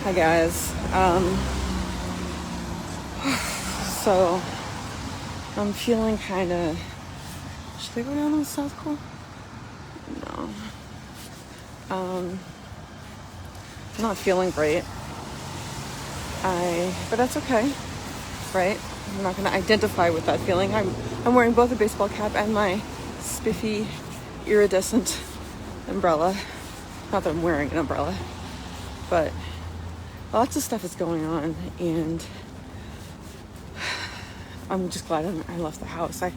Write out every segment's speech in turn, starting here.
Hi guys. So I'm feeling kind of. Should I go down to the South Pole? No. I'm not feeling great. But that's okay, right? I'm not going to identify with that feeling. I'm wearing both a baseball cap and my spiffy, iridescent umbrella. Not that I'm wearing an umbrella, but lots of stuff is going on, and I'm just glad I left the house. I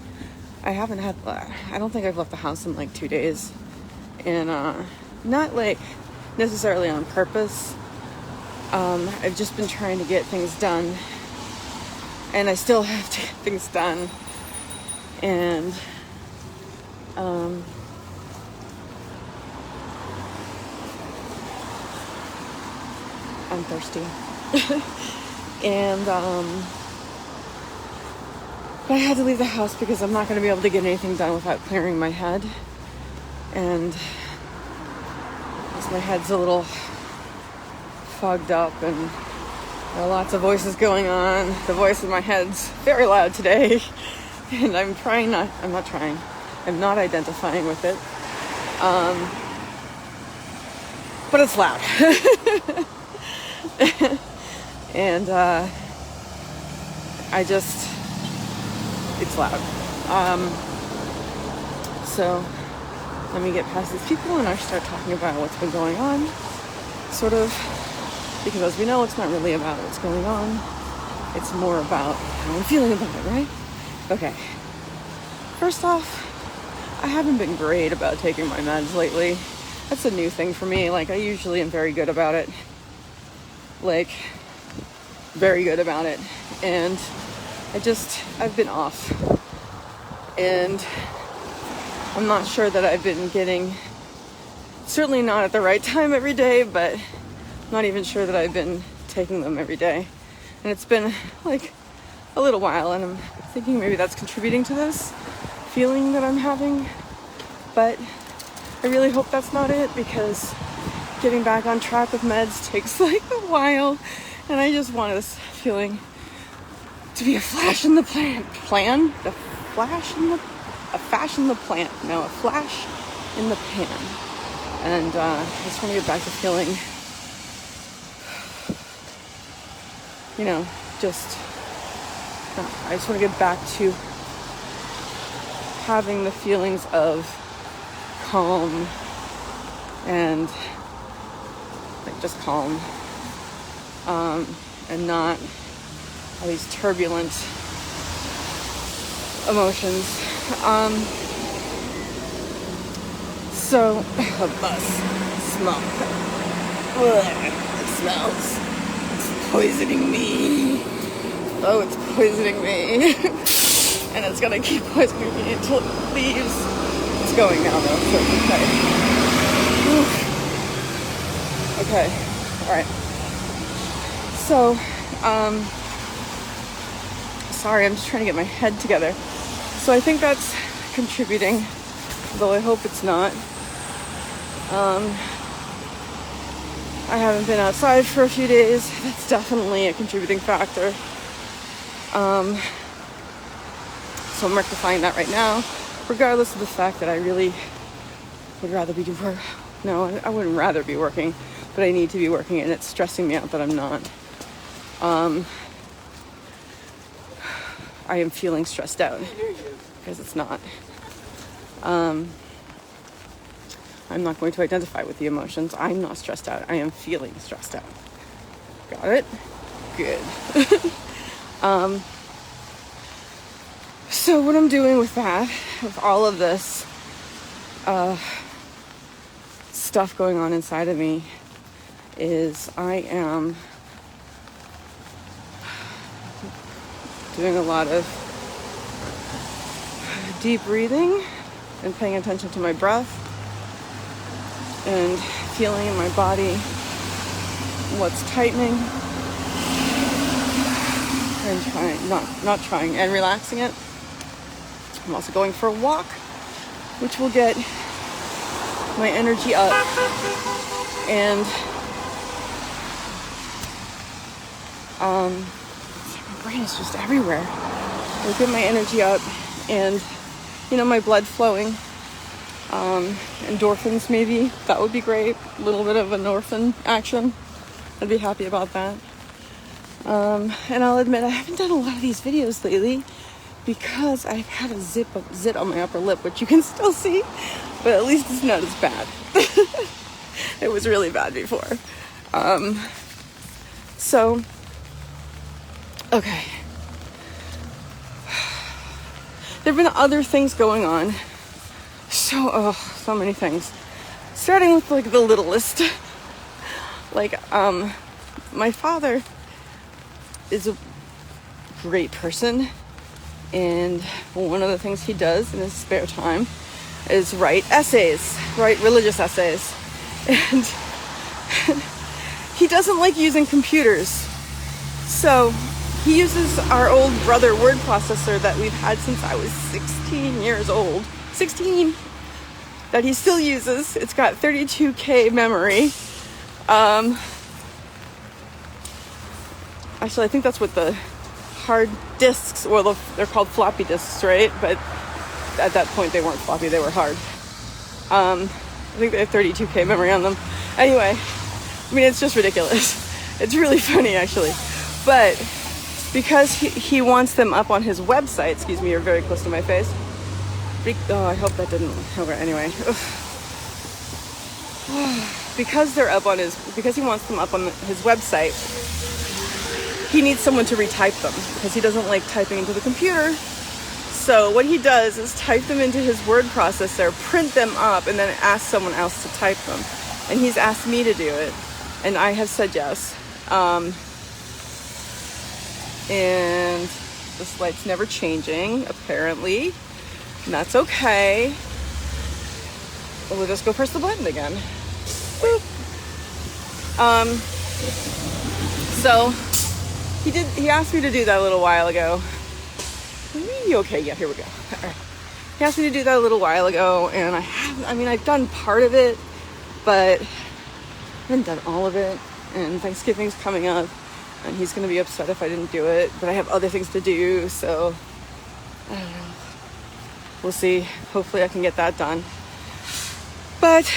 don't think I've left the house in like 2 days, and not like necessarily on purpose. I've just been trying to get things done, and I still have to get things done, and I'm thirsty. And but I had to leave the house because I'm not going to be able to get anything done without clearing my head. And because my head's a little fogged up and there are lots of voices going on. The voice in my head's very loud today. And I'm not identifying with it. But it's loud. And it's loud. So let me get past these people and I start talking about what's been going on, sort of, because as we know, it's not really about what's going on. It's more about how I'm feeling about it, right? Okay. First off, I haven't been great about taking my meds lately. That's a new thing for me. Like, I usually am very good about it. Like, very good about it. And I've been off. And I'm not sure that I've been getting, certainly not at the right time every day, but I'm not even sure that I've been taking them every day. And it's been like a little while, and I'm thinking maybe that's contributing to this feeling that I'm having. But I really hope that's not it, because getting back on track with meds takes like a while, and I just want this feeling to be a flash in the plan. A flash in the plant. No, a flash in the pan. And I just want to get back to feeling, I just want to get back to having the feelings of calm and like just calm, and not all these turbulent emotions. So a bus smoke. Ugh, it smells. It's poisoning me. Oh, it's poisoning me. And it's gonna keep poisoning me until it leaves. It's going now though, so it's okay. Okay, alright. So, sorry, I'm just trying to get my head together. So I think that's contributing, though I hope it's not. I haven't been outside for a few days. That's definitely a contributing factor. So I'm rectifying that right now, regardless of the fact that I really would rather be working. No, I wouldn't rather be working, but I need to be working, and it's stressing me out that I'm not. I am feeling stressed out because it's not. I'm not going to identify with the emotions. I'm not stressed out. I am feeling stressed out. Got it? Good. So what I'm doing with that, with all of this stuff going on inside of me, is I am doing a lot of deep breathing and paying attention to my breath and feeling in my body what's tightening and relaxing it. I'm also going for a walk, which will get my energy up and My brain is just everywhere. It'll get my energy up and, my blood flowing. Endorphins maybe, that would be great. A little bit of endorphin action. I'd be happy about that. And I'll admit I haven't done a lot of these videos lately because I've had a zit on my upper lip, which you can still see, but at least it's not as bad. It was really bad before. So, okay. There have been other things going on. So many things. Starting with like the littlest. My father is a great person, and one of the things he does in his spare time is write religious essays. And he doesn't like using computers. So he uses our old Brother word processor that we've had since I was 16 years old. 16! That he still uses. It's got 32K memory. Actually, I think that's what the hard disks, they're called floppy disks, right? But at that point, they weren't floppy, they were hard. I think they have 32K memory on them. Anyway, it's just ridiculous. It's really funny, actually. But because he wants them up on his website, excuse me, you're very close to my face. I hope that didn't. Okay, anyway. Because he wants them up on his website, he needs someone to retype them because he doesn't like typing into the computer. So what he does is type them into his word processor, print them up, and then ask someone else to type them. And he's asked me to do it, and I have said yes. And this light's never changing, apparently. And that's okay. We'll just go press the button again. Boop. So he asked me to do that a little while ago. Okay, yeah, here we go. All right. He asked me to do that a little while ago, and I've done part of it, but I haven't done all of it. And Thanksgiving's coming up, and he's gonna be upset if I didn't do it, but I have other things to do, so I don't know. We'll see. Hopefully I can get that done. But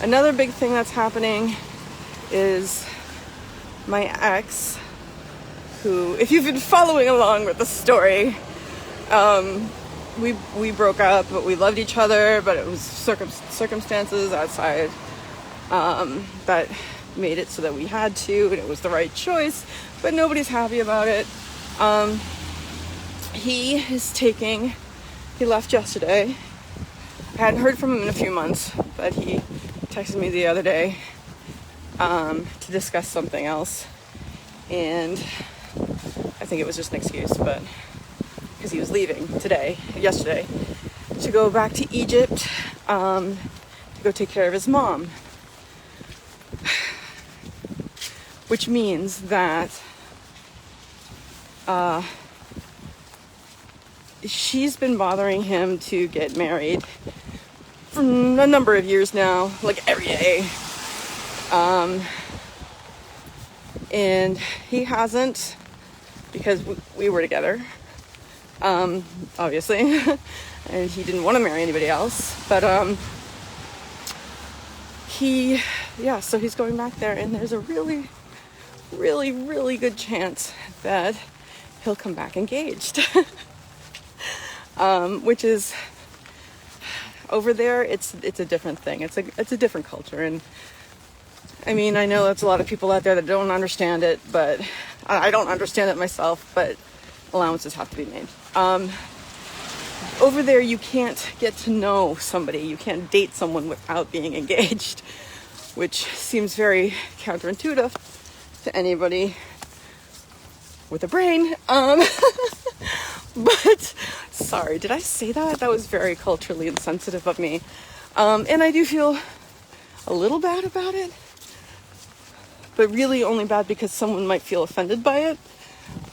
another big thing that's happening is my ex, who, if you've been following along with the story, we broke up, but we loved each other, but it was circumstances outside that made it so that we had to, and it was the right choice, but nobody's happy about it. He left yesterday. I hadn't heard from him in a few months, but he texted me the other day to discuss something else. And I think it was just an excuse, but because he was leaving yesterday, to go back to Egypt to go take care of his mom. Which means that she's been bothering him to get married for a number of years now, like every day. And he hasn't, because we were together, obviously, and he didn't want to marry anybody else, but so he's going back there, and there's a really, really, really good chance that he'll come back engaged. Which is, over there, it's a different thing. It's a different culture, and I know that's a lot of people out there that don't understand it, but I don't understand it myself, but allowances have to be made. Over there, you can't get to know somebody. You can't date someone without being engaged, which seems very counterintuitive to anybody with a brain. But sorry, did I say that? That was very culturally insensitive of me. And I do feel a little bad about it, but really only bad because someone might feel offended by it.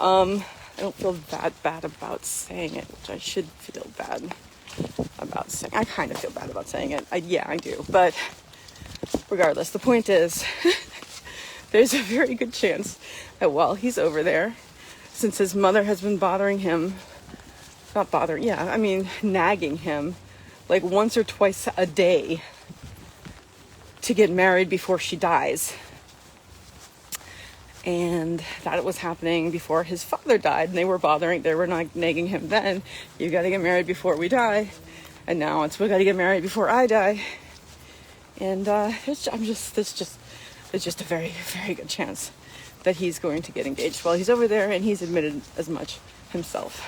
I don't feel that bad about saying it, which I should feel bad about saying. I kind of feel bad about saying it. I do. But regardless, the point is there's a very good chance that while he's over there, since his mother has been nagging him like once or twice a day to get married before she dies. And that was happening before his father died, and they were not nagging him then, you got to get married before we die. And now it's, we got to get married before I die. And it's just a very, very good chance that he's going to get engaged while he's over there, and he's admitted as much himself.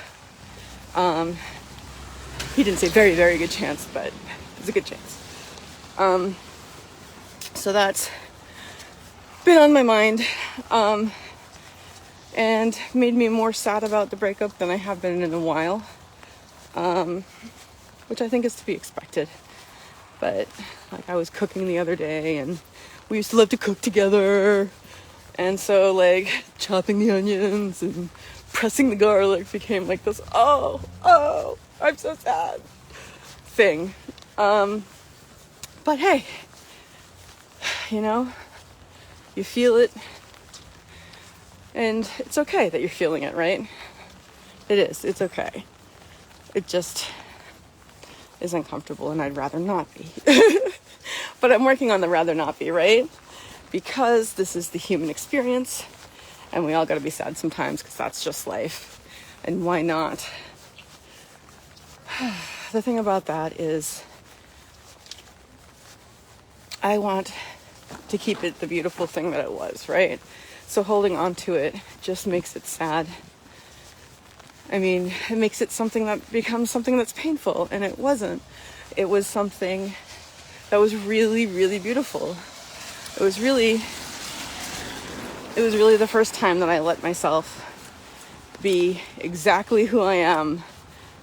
He didn't say very, very good chance, but it's a good chance. So that's been on my mind, and made me more sad about the breakup than I have been in a while, which I think is to be expected. But like, I was cooking the other day, and we used to love to cook together, and so like chopping the onions and pressing the garlic became like this oh I'm so sad thing. But hey, you know, you feel it, and it's okay that you're feeling it, right? It's okay. It just is uncomfortable, and I'd rather not be. But I'm working on the rather not be, right? Because this is the human experience, and we all gotta be sad sometimes, because that's just life. And why not? The thing about that is, I want to keep it the beautiful thing that it was, right? So holding on to it just makes it sad. I mean, it makes it something that becomes something that's painful, and it wasn't. It was something that was really, really beautiful. It was really the first time that I let myself be exactly who I am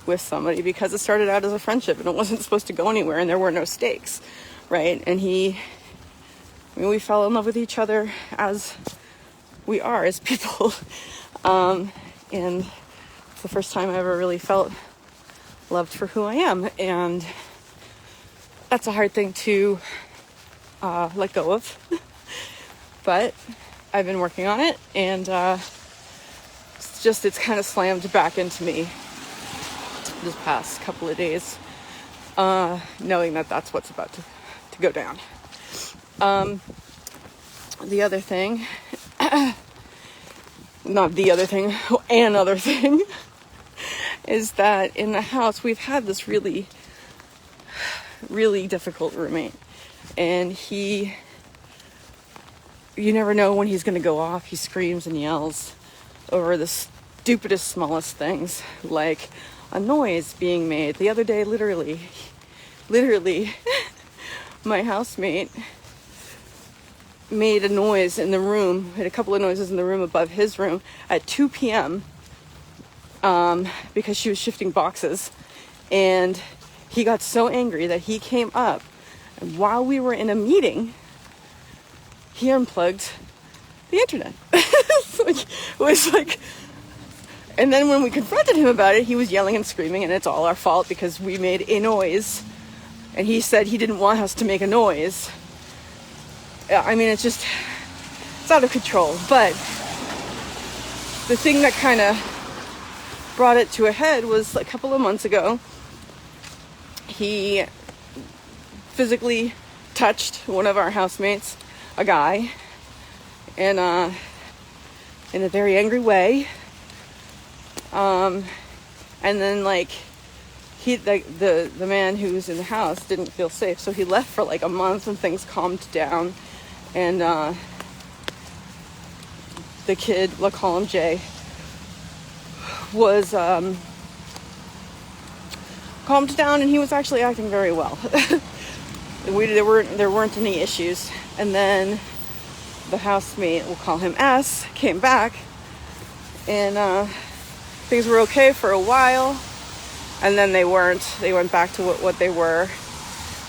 with somebody, because it started out as a friendship, and it wasn't supposed to go anywhere, and there were no stakes, right? And we fell in love with each other as we are as people. And it's the first time I ever really felt loved for who I am. And that's a hard thing to let go of. But I've been working on it, and it's kind of slammed back into me this past couple of days, knowing that that's what's about to go down. The other thing, not the other thing, another thing, is that in the house we've had this really, really difficult roommate, and you never know when he's going to go off. He screams and yells over the stupidest, smallest things, like a noise being made. The other day, literally, my housemate made a noise in the room, had a couple of noises in the room above his room at 2 p.m. Because she was shifting boxes, and he got so angry that he came up, and while we were in a meeting, he unplugged the internet. It was like, and then when we confronted him about it, he was yelling and screaming, and it's all our fault because we made a noise, and he said he didn't want us to make a noise. I mean, it's out of control. But the thing that kind of brought it to a head was a couple of months ago, he physically touched one of our housemates, a guy, and in a very angry way. And then like the man who was in the house didn't feel safe, so he left for like a month, and things calmed down. And the kid, we'll call him Jay, was calmed down, and he was actually acting very well. There weren't any issues. And then the housemate, we'll call him S, came back, and things were okay for a while, and then they weren't. They went back to what they were.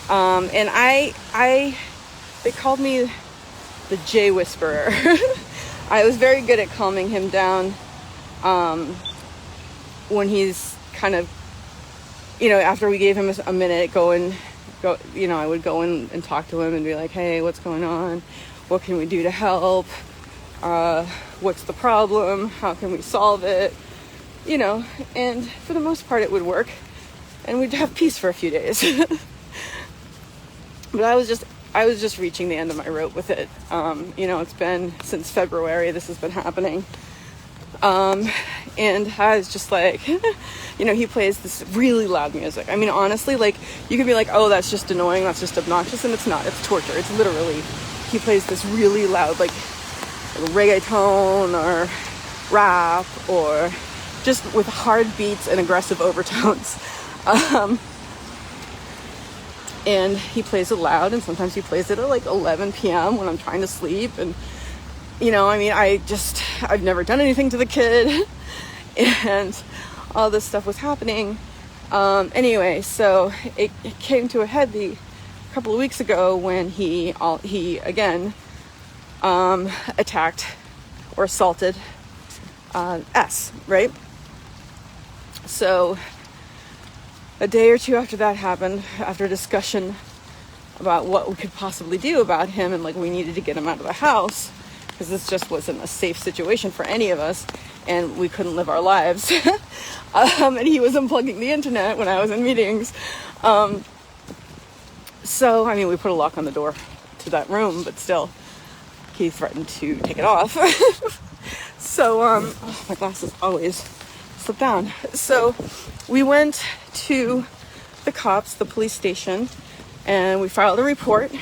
And they called me the J Whisperer. I was very good at calming him down when he's kind of, after we gave him a minute, I would go in and talk to him and be like, hey, what's going on? what can we do to help, what's the problem, how can we solve it, you know, and for the most part it would work and we'd have peace for a few days. But I was just reaching the end of my rope with it. You know, it's been since February this has been happening. And I was just like, you know, he plays this really loud music. I mean, honestly, like, you could be like, oh, that's just annoying, that's just obnoxious, and it's not. It's torture. It's literally, he plays this really loud, like reggaeton or rap or just with hard beats and aggressive overtones. And he plays it loud, and sometimes he plays it at like 11 p.m. when I'm trying to sleep. And, you know, I mean, I've never done anything to the kid, and all this stuff was happening. Anyway, so it came to a head a couple of weeks ago when he again attacked or assaulted S, right? So a day or two after that happened, after discussion about what we could possibly do about him, and like we needed to get him out of the house because this just wasn't a safe situation for any of us, and we couldn't live our lives. And he was unplugging the internet when I was in meetings. So, I mean, we put a lock on the door to that room, but still, he threatened to take it off. So, oh, my glasses always slip down. So, we went to the cops, the police station, and we filed a report.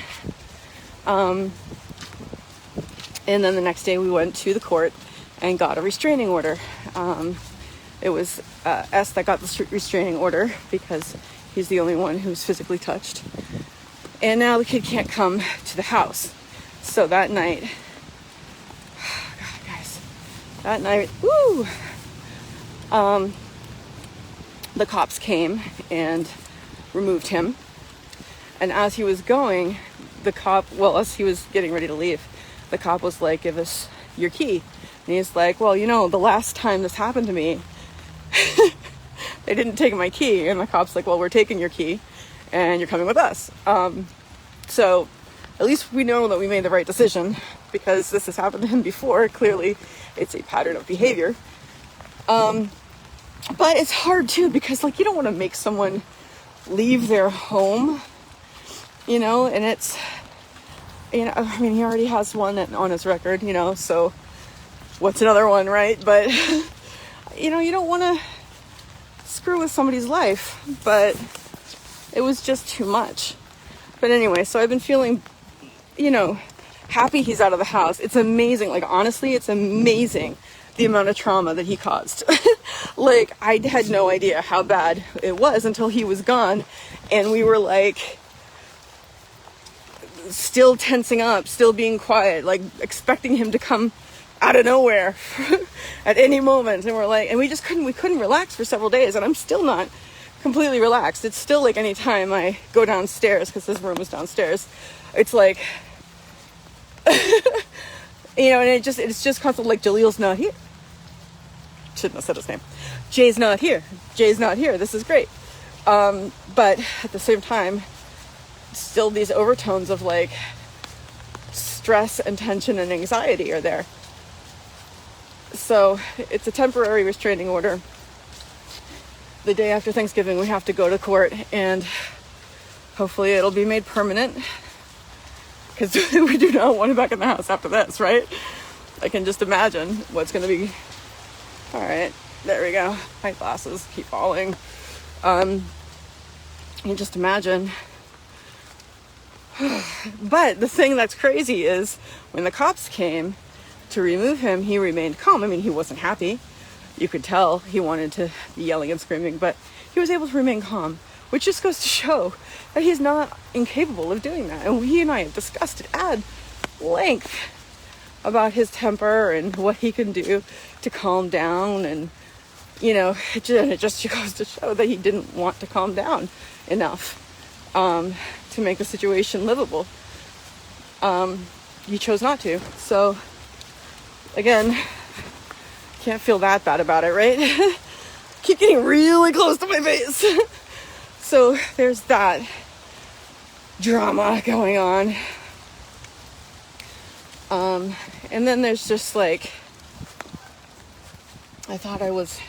And then the next day we went to the court and got a restraining order. It was S that got the restraining order because he's the only one who's physically touched. And now the kid can't come to the house. So that night, God, guys, that night, the cops came and removed him. And as he was going, as he was getting ready to leave, the cop was like, give us your key. And he's like, well, you know, the last time this happened to me, they didn't take my key. And the cop's like, well, we're taking your key and you're coming with us. So at least we know that we made the right decision because this has happened to him before. Clearly it's a pattern of behavior. But it's hard too, because like, you don't want to make someone leave their home, you know, and it's, you know, I mean, he already has one on his record, you know, so what's another one, right? But, you know, you don't want to screw with somebody's life, but it was just too much. But anyway, so I've been feeling, you know, happy he's out of the house. It's amazing. Like, honestly, it's amazing the amount of trauma that he caused. Like, I had no idea how bad it was until he was gone. And we were like, still tensing up, still being quiet, like expecting him to come out of nowhere at any moment. And we're like, and we couldn't relax for several days. And I'm still not completely relaxed. It's still like anytime I go downstairs, because this room is downstairs, it's like, you know, and it's just constantly like, Jalil's not here. Shouldn't have said his name. Jay's not here. This is great. But at the same time, still these overtones of like stress and tension and anxiety are there. So it's a temporary restraining order. The day after Thanksgiving, we have to go to court, and hopefully it'll be made permanent, because we do not want him back in the house after this, right? I can just imagine what's going to be. All right, there we go. My glasses keep falling. You can just imagine. But the thing that's crazy is when the cops came to remove him, he remained calm. I mean, he wasn't happy. You could tell he wanted to be yelling and screaming, but he was able to remain calm, which just goes to show that he's not incapable of doing that. And he and I have discussed it at length about his temper and what he can do to calm down. And, you know, it just goes to show that he didn't want to calm down enough to make the situation livable. He chose not to. So, again, can't feel that bad about it, right? Keep getting really close to my face. So there's that drama going on. And then there's just like, I thought I was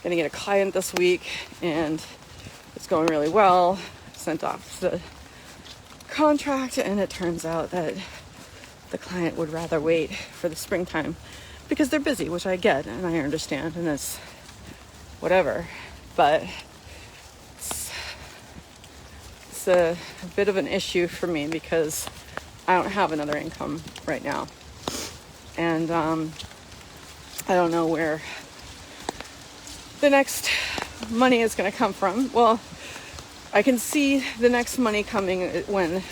gonna get a client this week, and it's going really well. Sent off the contract, and it turns out that the client would rather wait for the springtime because they're busy, which I get and I understand, and it's whatever. But it's a bit of an issue for me because I don't have another income right now, and I don't know where the next money is going to come from. Well, I can see the next money coming when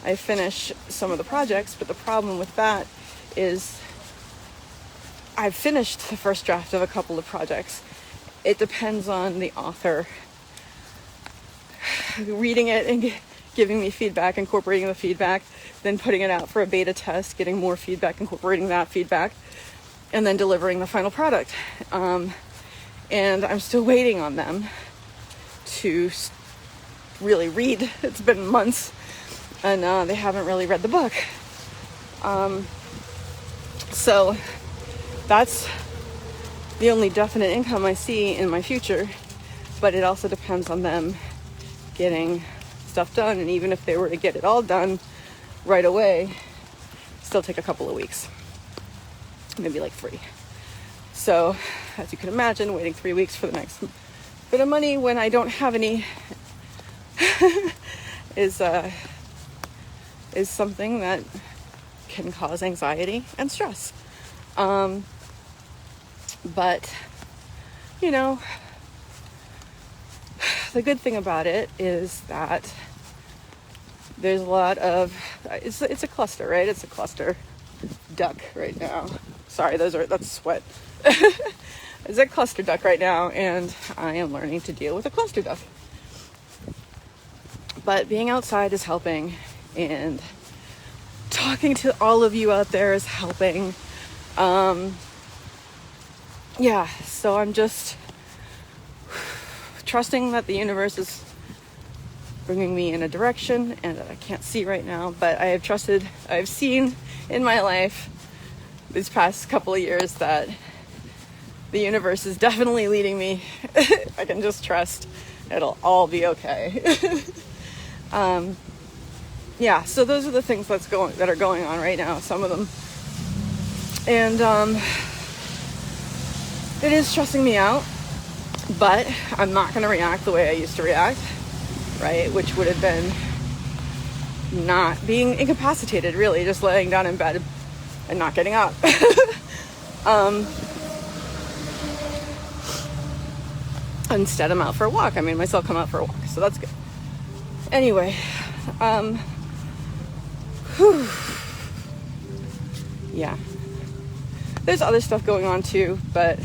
I finish some of the projects, but the problem with that is I've finished the first draft of a couple of projects. It depends on the author reading it and giving me feedback, incorporating the feedback, then putting it out for a beta test, getting more feedback, incorporating that feedback, and then delivering the final product. And I'm still waiting on them to really read. It's been months, and they haven't really read the book. So that's the only definite income I see in my future, but it also depends on them getting stuff done. And even if they were to get it all done right away, still take a couple of weeks, maybe like 3. So, as you can imagine, waiting 3 weeks for the next bit of money when I don't have any is something that can cause anxiety and stress. But, you know, the good thing about it is that there's a lot of, it's a cluster, right? It's a cluster duck right now. Sorry, that's sweat. It's a cluster duck right now, and I am learning to deal with a cluster duck. But being outside is helping, and talking to all of you out there is helping. Yeah, so I'm just trusting that the universe is bringing me in a direction and that I can't see right now, but I've seen in my life these past couple of years that the universe is definitely leading me. I can just trust it'll all be okay. Yeah, so those are the things that are going on right now, some of them. And it is stressing me out, but I'm not going to react the way I used to react, right? Which would have been not being incapacitated, really, just laying down in bed and not getting up. Instead, I'm out for a walk. I made myself come out for a walk, so that's good. Anyway, yeah. There's other stuff going on too, but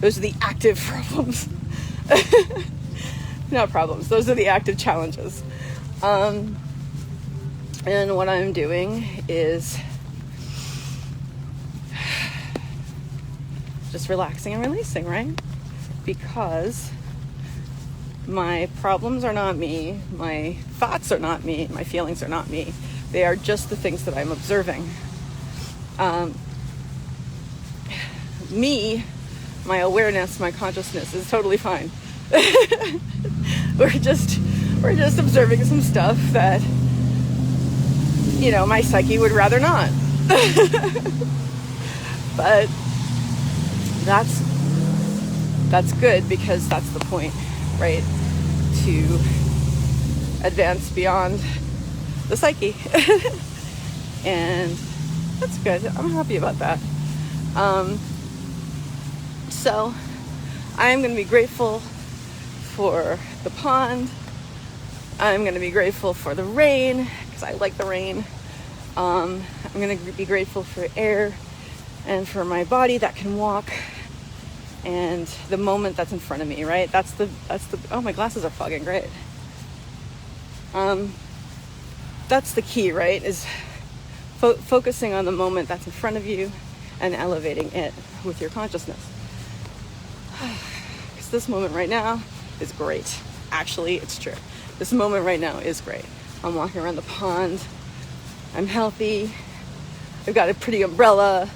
those are the active problems. Not problems, those are the active challenges. And what I'm doing is just relaxing and releasing, right? Because my problems are not me, my thoughts are not me, my feelings are not me. They are just the things that I'm observing. Me, my awareness, my consciousness is totally fine. We're just observing some stuff that, you know, my psyche would rather not. But that's good, because that's the point, right? To advance beyond the psyche. And that's good. I'm happy about that. So I'm going to be grateful for the pond. I'm going to be grateful for the rain, because I like the rain. I'm going to be grateful for air and for my body that can walk, and the moment that's in front of me, right? That's the oh, my glasses are fogging, great. That's the key, right? Is focusing on the moment that's in front of you and elevating it with your consciousness. Because this moment right now is great. Actually, it's true. This moment right now is great. I'm walking around the pond. I'm healthy. I've got a pretty umbrella.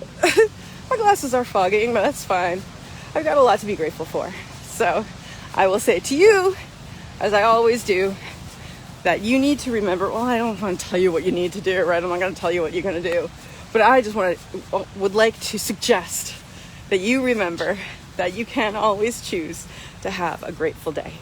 My glasses are fogging, but that's fine. I've got a lot to be grateful for. So I will say to you, as I always do, that you need to remember, well, I don't want to tell you what you need to do, right? I'm not going to tell you what you're going to do. But I just would like to suggest that you remember that you can always choose to have a grateful day.